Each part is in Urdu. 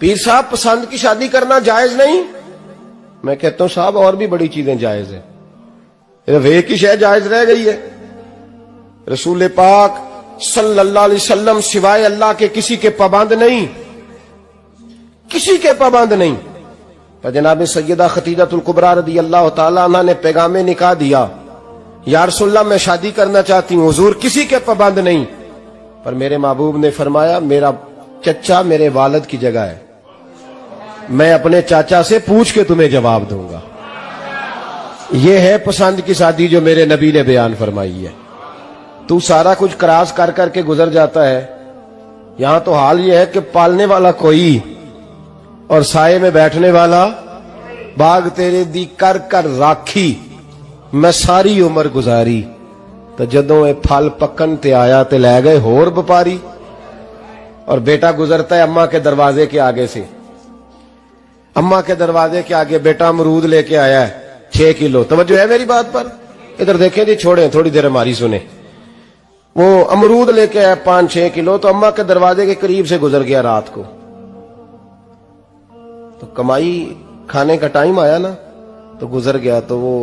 پیر صاحب پسند کی شادی کرنا جائز نہیں؟ میں کہتا ہوں صاحب اور بھی بڑی چیزیں جائز ہیں، صرف ایک ہی شے جائز رہ گئی ہے۔ رسول پاک صلی اللہ علیہ وسلم سوائے اللہ کے کسی کے پابند نہیں، کسی کے پابند نہیں۔ تو جناب سیدہ خدیجہ الکبریٰ رضی اللہ تعالیٰ عنہ نے پیغام نکاح دیا، یا رسول اللہ میں شادی کرنا چاہتی ہوں، حضور کسی کے پابند نہیں، پر میرے محبوب نے فرمایا میرا چچا میرے والد کی جگہ ہے، میں اپنے چاچا سے پوچھ کے تمہیں جواب دوں گا۔ یہ ہے پسند کی شادی جو میرے نبی نے بیان فرمائی ہے۔ تو سارا کچھ کراس کر کر کے گزر جاتا ہے، یہاں تو حال یہ ہے کہ پالنے والا کوئی اور سائے میں بیٹھنے والا، باغ تیرے دی کر کر راکھی میں ساری عمر گزاری، تو جدوں اے پھل پکن تے آیا تے لے گئے ہور بپاری۔ اور بیٹا گزرتا ہے اماں کے دروازے کے آگے سے، اماں کے دروازے کے آگے بیٹا امرود لے کے آیا ہے 6 کلو۔ توجہ ہے میری بات پر؟ ادھر دیکھیں جی، چھوڑیں تھوڑی دیر ہماری سنیں۔ وہ امرود لے کے آیا 5-6 کلو، تو اماں کے دروازے کے قریب سے گزر گیا رات کو، تو کمائی کھانے کا ٹائم آیا نا، تو گزر گیا۔ تو وہ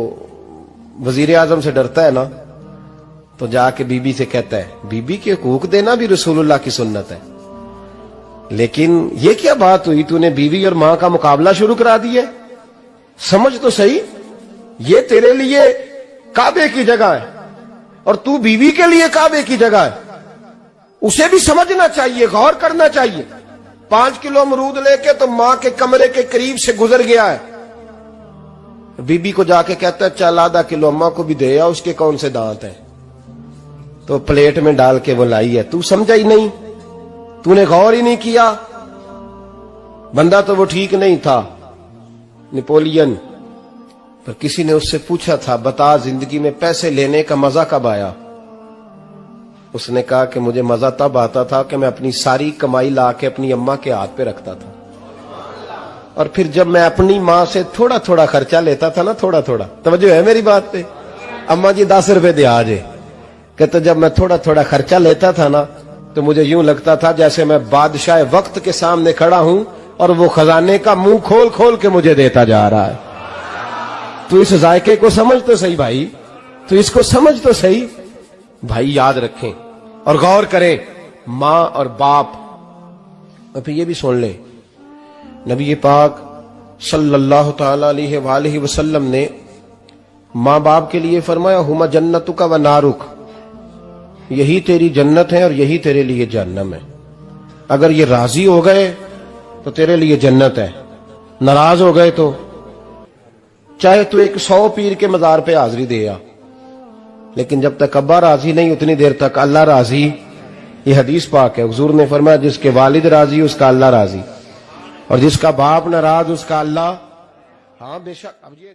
وزیر اعظم سے ڈرتا ہے نا، تو جا کے بی بی سے کہتا ہے بی بی کے حقوق دینا بھی رسول اللہ کی سنت ہے، لیکن یہ کیا بات ہوئی، تو نے بیوی اور ماں کا مقابلہ شروع کرا دیا؟ سمجھ تو صحیح، یہ تیرے لیے کعبے کی جگہ ہے اور تو بیوی کے لیے کعبے کی جگہ ہے، اسے بھی سمجھنا چاہیے، غور کرنا چاہیے۔ 5 کلو امرود لے کے تو ماں کے کمرے کے قریب سے گزر گیا ہے، بی بی کو جا کے کہتا ہے چل آدھا کلو اماں کو بھی دے، اس کے کون سے دانت ہیں، تو پلیٹ میں ڈال کے وہ لائی ہے۔ تو سمجھا ہی نہیں، تو نے غور ہی نہیں کیا۔ بندہ تو وہ ٹھیک نہیں تھا، نیپولین، پر کسی نے اس سے پوچھا تھا بتا زندگی میں پیسے لینے کا مزہ کب آیا؟ اس نے کہا کہ مجھے مزہ تب آتا تھا کہ میں اپنی ساری کمائی لا کے اپنی اماں کے ہاتھ پہ رکھتا تھا، اور پھر جب میں اپنی ماں سے تھوڑا تھوڑا خرچہ لیتا تھا نا، تھوڑا تھوڑا، توجہ ہے میری بات پہ؟ اماں جی 10 روپے دے آجے، کہتے جب میں تھوڑا تھوڑا خرچہ لیتا تھا نا، تو مجھے یوں لگتا تھا جیسے میں بادشاہ وقت کے سامنے کھڑا ہوں اور وہ خزانے کا منہ کھول کھول کے مجھے دیتا جا رہا ہے۔ تو اس ذائقے کو سمجھ تو صحیح بھائی، تو اس کو سمجھ تو صحیح بھائی، یاد رکھیں اور غور کریں۔ ماں اور باپ، اور پھر یہ بھی سن لیں، نبی پاک صلی اللہ تعالی علیہ وآلہ وسلم نے ماں باپ کے لیے فرمایا ہما جنتک و نارک، یہی تیری جنت ہے اور یہی تیرے لیے جہنم ہے۔ اگر یہ راضی ہو گئے تو تیرے لیے جنت ہے، ناراض ہو گئے تو چاہے تو 100 پیر کے مزار پہ حاضری دے آ، لیکن جب تک ابا راضی نہیں اتنی دیر تک اللہ راضی۔ یہ حدیث پاک ہے، حضور نے فرمایا جس کے والد راضی اس کا اللہ راضی، اور جس کا باپ ناراض اس کا اللہ۔ ہاں بے شک۔ اب یہ